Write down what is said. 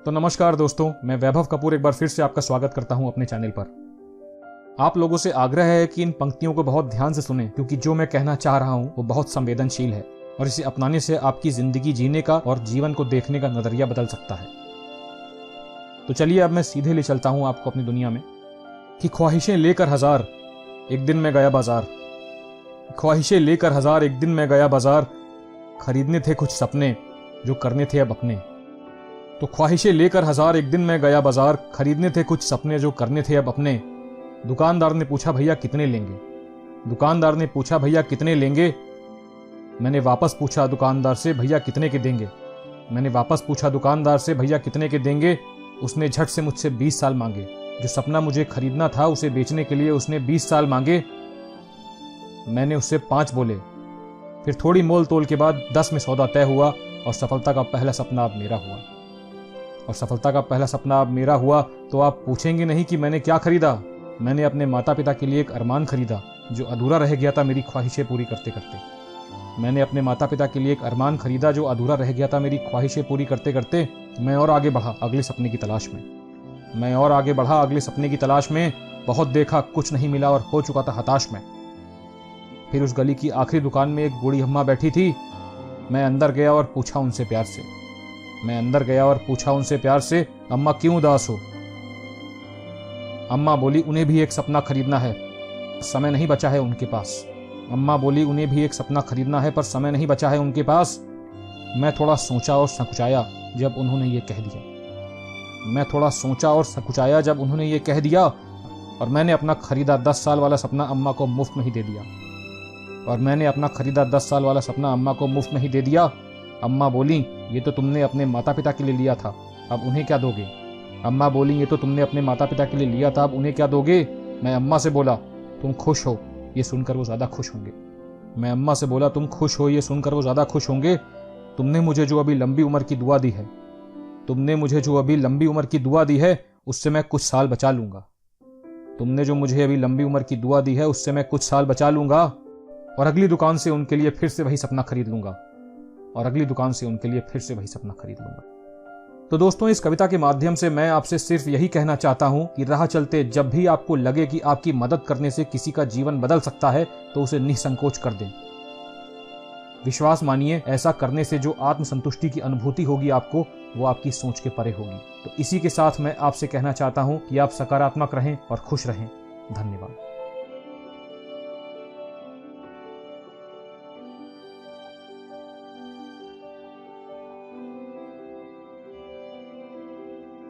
तो नमस्कार दोस्तों, मैं वैभव कपूर एक बार फिर से आपका स्वागत करता हूं अपने चैनल पर। आप लोगों से आग्रह है कि इन पंक्तियों को बहुत ध्यान से सुनें, क्योंकि जो मैं कहना चाह रहा हूं वो बहुत संवेदनशील है और इसे अपनाने से आपकी जिंदगी जीने का और जीवन को देखने का नजरिया बदल सकता है। तो चलिए अब मैं सीधे ले चलता हूं आपको अपनी दुनिया में कि ख्वाहिशें लेकर हजार एक दिन मैं गया बाजार। ख्वाहिशें लेकर हजार एक दिन मैं गया बाजार, खरीदने थे कुछ सपने जो करने थे अब अपने। तो ख्वाहिशें लेकर हजार एक दिन मैं गया बाजार, खरीदने थे कुछ सपने जो करने थे अब अपने। दुकानदार ने पूछा भैया कितने लेंगे, दुकानदार ने पूछा भैया कितने लेंगे। मैंने वापस पूछा दुकानदार से भैया कितने के देंगे, मैंने वापस पूछा दुकानदार से भैया कितने के देंगे। उसने झट से मुझसे 20 साल मांगे, जो सपना मुझे खरीदना था उसे बेचने के लिए उसने 20 साल मांगे। मैंने उससे 5 बोले, फिर थोड़ी मोल तोल के बाद 10 में सौदा तय हुआ और सफलता का पहला सपना अब मेरा हुआ। और सफलता का पहला सपना अब मेरा हुआ तो आप पूछेंगे नहीं कि मैंने क्या खरीदा। मैंने अपने माता पिता के लिए एक अरमान खरीदा जो अधूरा रह गया था मेरी ख्वाहिशें पूरी करते करते। मैंने अपने माता पिता के लिए एक अरमान खरीदा जो अधूरा रह गया था मेरी ख्वाहिशें पूरी करते करते। मैं और आगे बढ़ा अगले सपने की तलाश में, मैं और आगे बढ़ा अगले सपने की तलाश में। बहुत देखा कुछ नहीं मिला और हो चुका था हताश में। फिर उस गली की आखिरी दुकान में एक बूढ़ी अम्मा बैठी थी। मैं अंदर गया और पूछा उनसे प्यार से, मैं अंदर गया और पूछा उनसे प्यार से, अम्मा क्यों उदास हो। अम्मा बोली उन्हें भी एक सपना खरीदना है, समय नहीं बचा है उनके पास। अम्मा बोली उन्हें भी एक सपना खरीदना है पर समय नहीं बचा है उनके पास। मैं थोड़ा सोचा और संकुचाया जब उन्होंने ये कह दिया, मैं थोड़ा सोचा और संकुचाया जब उन्होंने ये कह दिया। और मैंने अपना खरीदा 10 साल वाला सपना अम्मा को मुफ्त में ही दे दिया, और मैंने अपना खरीदा 10 साल वाला सपना अम्मा को मुफ्त में ही दे दिया। अम्मा बोली ये तो तुमने अपने माता पिता के लिए लिया था, अब उन्हें क्या दोगे। अम्मा बोली ये तो तुमने अपने माता पिता के लिए लिया था, अब उन्हें क्या दोगे। मैं अम्मा से बोला तुम खुश हो, ये सुनकर वो ज्यादा खुश होंगे। मैं अम्मा से बोला तुम खुश हो, ये सुनकर वो ज्यादा खुश होंगे। तुमने मुझे जो अभी लंबी उम्र की दुआ दी है, तुमने मुझे जो अभी लंबी उम्र की दुआ दी है उससे मैं कुछ साल बचा लूंगा। तुमने जो मुझे अभी लंबी उम्र की दुआ दी है उससे मैं कुछ साल बचा लूंगा और अगली दुकान से उनके लिए फिर से वही सपना खरीद लूंगा, और अगली दुकान से उनके लिए फिर से वही सपना खरीद लूंगा। तो दोस्तों, इस कविता के माध्यम से मैं आपसे सिर्फ यही कहना चाहता हूं कि राह चलते जब भी आपको लगे कि आपकी मदद करने से किसी का जीवन बदल सकता है तो उसे निसंकोच कर दें। विश्वास मानिए, ऐसा करने से जो आत्मसंतुष्टि की अनुभूति होगी आपको, वो आपकी सोच के परे होगी। तो इसी के साथ मैं आपसे कहना चाहता हूं कि आप सकारात्मक रहें और खुश रहें। धन्यवाद।